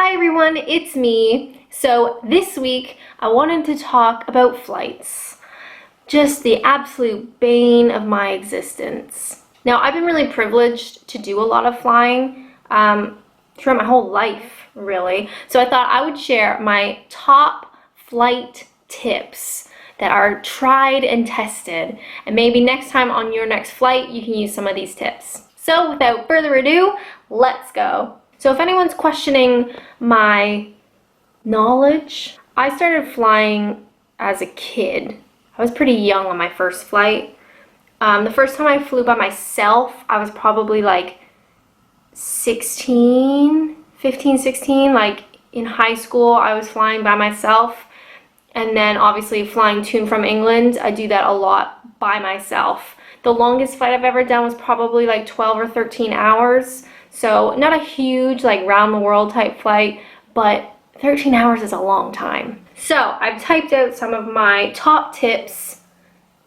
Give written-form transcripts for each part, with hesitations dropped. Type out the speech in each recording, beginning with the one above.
Hi everyone, it's me. So this week I wanted to talk about flights. Just the absolute bane of my existence. Now I've been really privileged to do a lot of flying throughout my whole life, really. So I thought I would share my top flight tips that are tried and tested. And maybe next time on your next flight you can use some of these tips. So without further ado, let's go. So if anyone's questioning my knowledge, I started flying as a kid. I was pretty young on my first flight. The first time I flew by myself, I was probably like 15, 16. Like in high school, I was flying by myself. And then obviously flying to and from England, I do that a lot by myself. The longest flight I've ever done was probably like 12 or 13 hours. So not a huge like round the world type flight, but 13 hours is a long time. So I've typed out some of my top tips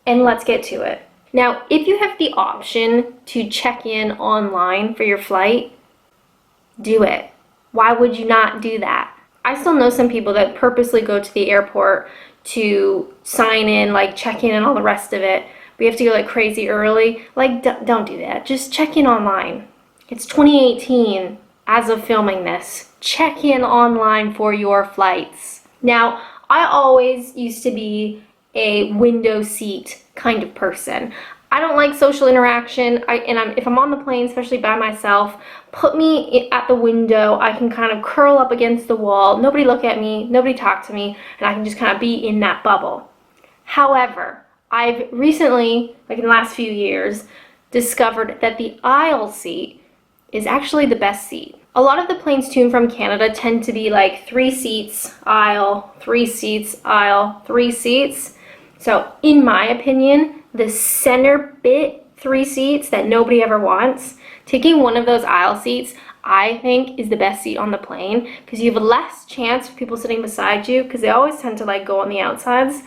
and let's get to it. Now, if you have the option to check in online for your flight, do it. Why would you not do that? I still know some people that purposely go to the airport to sign in, like check in and all the rest of it. We have to go like crazy early. Like, don't do that. Just check in online. It's 2018 as of filming this. Check in online for your flights. Now, I always used to be a window seat kind of person. I don't like social interaction. If I'm on the plane, especially by myself, put me at the window. I can kind of curl up against the wall. Nobody look at me, nobody talk to me, and I can just kind of be in that bubble. However, I've recently, like in the last few years, discovered that the aisle seat is actually the best seat. A lot of the planes to and from Canada tend to be like 3 seats, aisle, 3 seats, aisle, 3 seats. So in my opinion, the center bit 3 seats that nobody ever wants, taking one of those aisle seats, I think is the best seat on the plane because you have less chance of people sitting beside you because they always tend to like go on the outsides.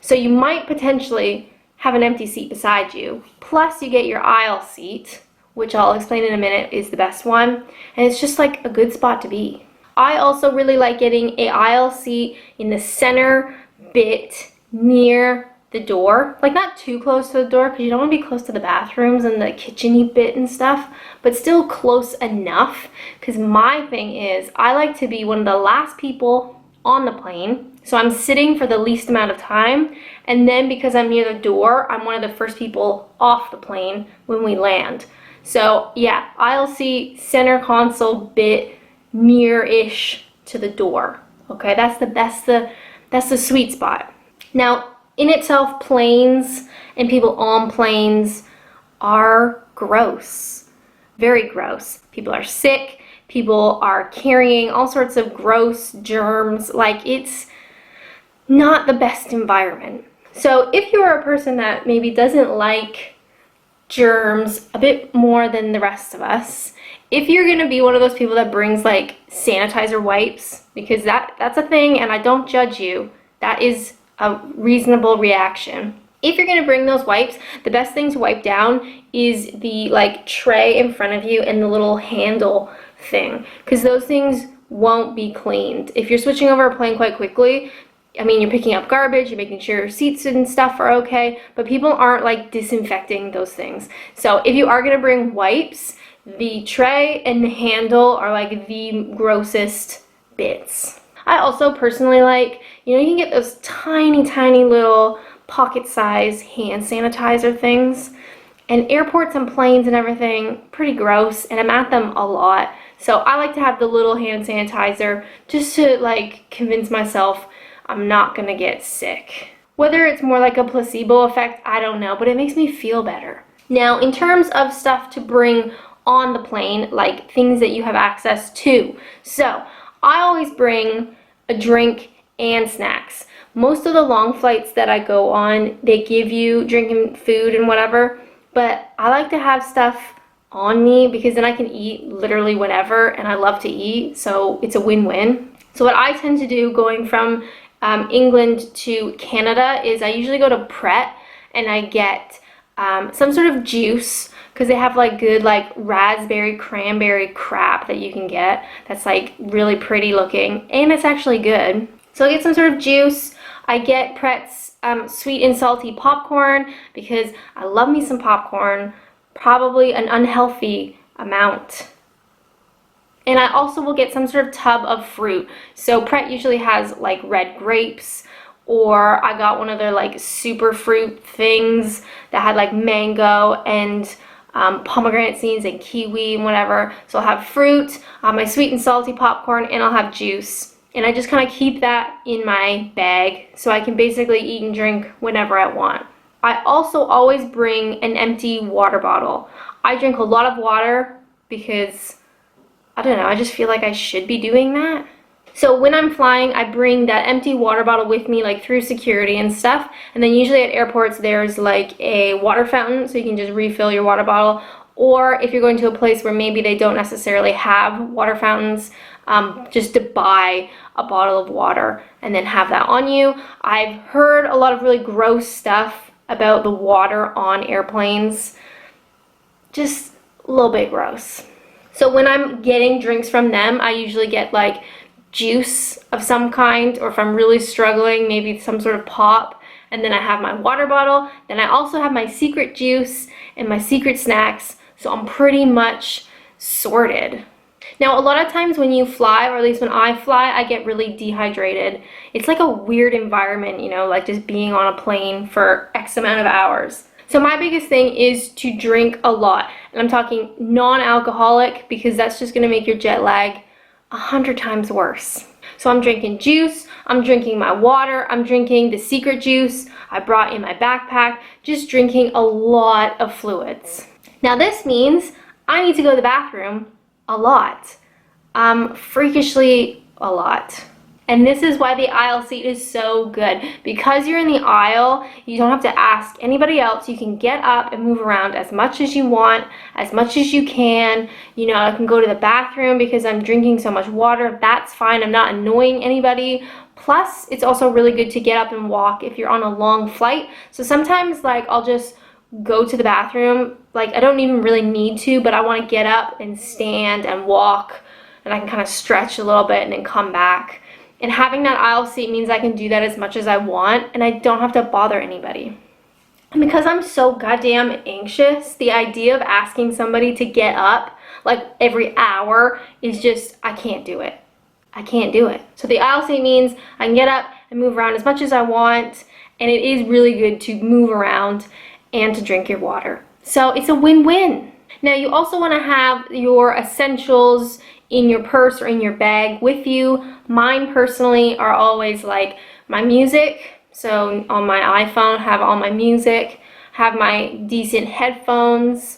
So you might potentially have an empty seat beside you. Plus you get your aisle seat, which I'll explain in a minute is the best one. And it's just like a good spot to be. I also really like getting an aisle seat in the center bit near the door. Like not too close to the door because you don't want to be close to the bathrooms and the kitchen-y bit and stuff, but still close enough because my thing is I like to be one of the last people on the plane. So I'm sitting for the least amount of time. And then because I'm near the door, I'm one of the first people off the plane when we land. So yeah, aisle seat, center console bit, near-ish to the door. Okay, that's the sweet spot. Now, in itself, planes and people on planes are gross. Very gross. People are sick. People are carrying all sorts of gross germs. Like, it's not the best environment. So if you're a person that maybe doesn't like germs a bit more than the rest of us, if you're gonna be one of those people that brings like sanitizer wipes, because that's a thing and I don't judge you, that is a reasonable reaction. If you're gonna bring those wipes, the best thing to wipe down is the like tray in front of you and the little handle thing, because those things won't be cleaned. If you're switching over a plane quite quickly, I mean, you're picking up garbage, you're making sure your seats and stuff are okay, but people aren't like disinfecting those things. So if you are gonna bring wipes, the tray and the handle are like the grossest bits. I also personally like, you can get those tiny, tiny little pocket-sized hand sanitizer things. And airports and planes and everything, pretty gross, and I'm at them a lot. So I like to have the little hand sanitizer just to like convince myself I'm not gonna get sick. Whether it's more like a placebo effect, I don't know, but it makes me feel better. Now, in terms of stuff to bring on the plane, like things that you have access to. So, I always bring a drink and snacks. Most of the long flights that I go on, they give you drink and food and whatever, but I like to have stuff on me because then I can eat literally whenever, and I love to eat, so it's a win-win. So what I tend to do going from England to Canada is I usually go to Pret and I get some sort of juice because they have like good like raspberry cranberry crap that you can get that's like really pretty looking, and it's actually good. So I get some sort of juice. I get Pret's sweet and salty popcorn because I love me some popcorn, probably an unhealthy amount. And I also will get some sort of tub of fruit. So Pret usually has like red grapes, or I got one of their like super fruit things that had like mango and pomegranate seeds and kiwi and whatever. So I'll have fruit, my sweet and salty popcorn, and I'll have juice. And I just kind of keep that in my bag so I can basically eat and drink whenever I want. I also always bring an empty water bottle. I drink a lot of water because, I don't know, I just feel like I should be doing that. So when I'm flying, I bring that empty water bottle with me, like through security and stuff. And then usually at airports, there's like a water fountain, so you can just refill your water bottle. Or if you're going to a place where maybe they don't necessarily have water fountains, just to buy a bottle of water and then have that on you. I've heard a lot of really gross stuff about the water on airplanes. Just a little bit gross. So when I'm getting drinks from them, I usually get like juice of some kind, or if I'm really struggling, maybe some sort of pop, and then I have my water bottle. Then I also have my secret juice and my secret snacks, so I'm pretty much sorted. Now, a lot of times when you fly, or at least when I fly, I get really dehydrated. It's like a weird environment, you know, like just being on a plane for X amount of hours. So my biggest thing is to drink a lot, and I'm talking non-alcoholic, because that's just gonna make your jet lag 100 times worse. So I'm drinking juice, I'm drinking my water, I'm drinking the secret juice I brought in my backpack, just drinking a lot of fluids. Now this means I need to go to the bathroom a lot, freakishly a lot. And this is why the aisle seat is so good. Because you're in the aisle, you don't have to ask anybody else. You can get up and move around as much as you want, as much as you can. You know, I can go to the bathroom because I'm drinking so much water. That's fine. I'm not annoying anybody. Plus, it's also really good to get up and walk if you're on a long flight. So sometimes, like, I'll just go to the bathroom. Like, I don't even really need to, but I want to get up and stand and walk, and I can kind of stretch a little bit and then come back. And having that aisle seat means I can do that as much as I want, and I don't have to bother anybody. And because I'm so goddamn anxious, the idea of asking somebody to get up like every hour is just, I can't do it. I can't do it. So the aisle seat means I can get up and move around as much as I want, and it is really good to move around and to drink your water. So it's a win-win. Now you also want to have your essentials in your purse or in your bag with you. Mine personally are always like my music. So on my iPhone, have all my music, have my decent headphones,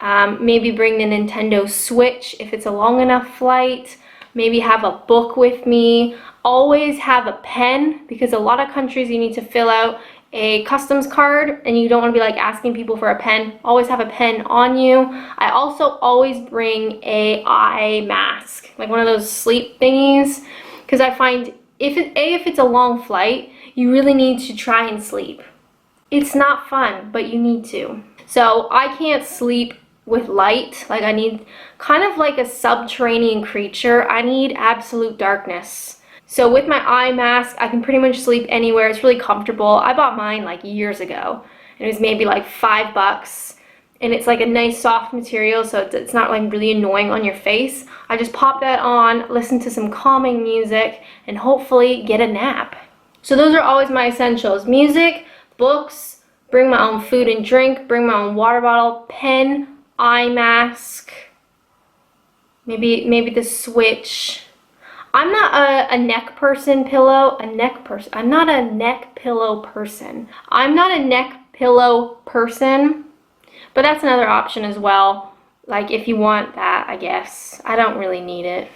maybe bring the Nintendo Switch if it's a long enough flight, maybe have a book with me, always have a pen, because a lot of countries you need to fill out a customs card and you don't want to be like asking people for a pen. Always have a pen on you. I also always bring a eye mask, like one of those sleep thingies, because I find if it's a long flight, you really need to try and sleep. It's not fun, but you need to. So I can't sleep with light. Like, I need kind of like a subterranean creature. I need absolute darkness. So with my eye mask, I can pretty much sleep anywhere. It's really comfortable. I bought mine like years ago, and it was maybe like $5, and it's like a nice soft material, so it's not like really annoying on your face. I just pop that on, listen to some calming music, and hopefully get a nap. So those are always my essentials: music, books, bring my own food and drink, bring my own water bottle, pen, eye mask, maybe the Switch. I'm not a neck person pillow, I'm not a neck pillow person. I'm not a neck pillow person, but that's another option as well. Like, if you want that, I guess. I don't really need it.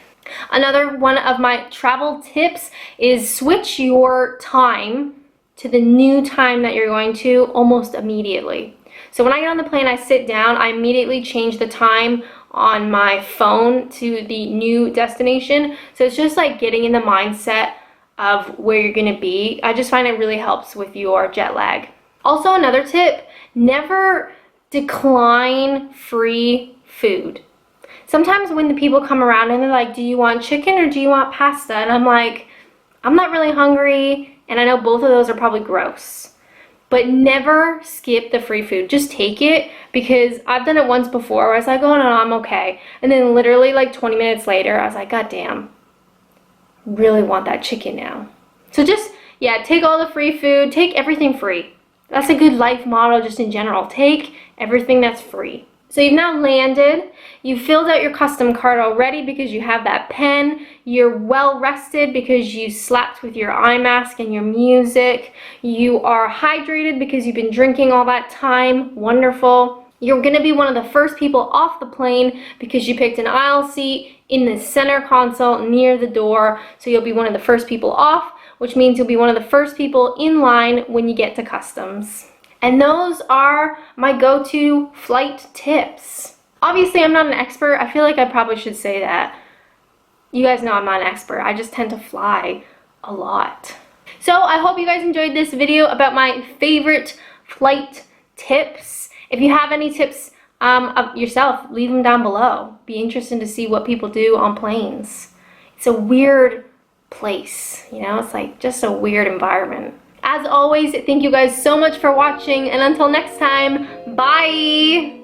Another one of my travel tips is switch your time to the new time that you're going to almost immediately. So when I get on the plane, I sit down, I immediately change the time on my phone to the new destination. So it's just like getting in the mindset of where you're gonna be. I just find it really helps with your jet lag. Also, another tip, never decline free food. Sometimes when the people come around and they're like, do you want chicken or do you want pasta? And I'm like, I'm not really hungry, and I know both of those are probably gross. But never skip the free food. Just take it, because I've done it once before where I was like, oh no, I'm okay. And then literally like 20 minutes later, I was like, God damn, really want that chicken now. So just, yeah, take all the free food, take everything free. That's a good life motto just in general. Take everything that's free. So you've now landed, you filled out your custom card already because you have that pen, you're well rested because you slept with your eye mask and your music, you are hydrated because you've been drinking all that time, wonderful. You're gonna be one of the first people off the plane because you picked an aisle seat in the center console near the door, so you'll be one of the first people off, which means you'll be one of the first people in line when you get to customs. And those are my go-to flight tips. Obviously, I'm not an expert. I feel like I probably should say that. You guys know I'm not an expert. I just tend to fly a lot. So I hope you guys enjoyed this video about my favorite flight tips. If you have any tips of yourself, leave them down below. Be interested to see what people do on planes. It's a weird place, you know? It's like just a weird environment. As always, thank you guys so much for watching, and until next time, bye!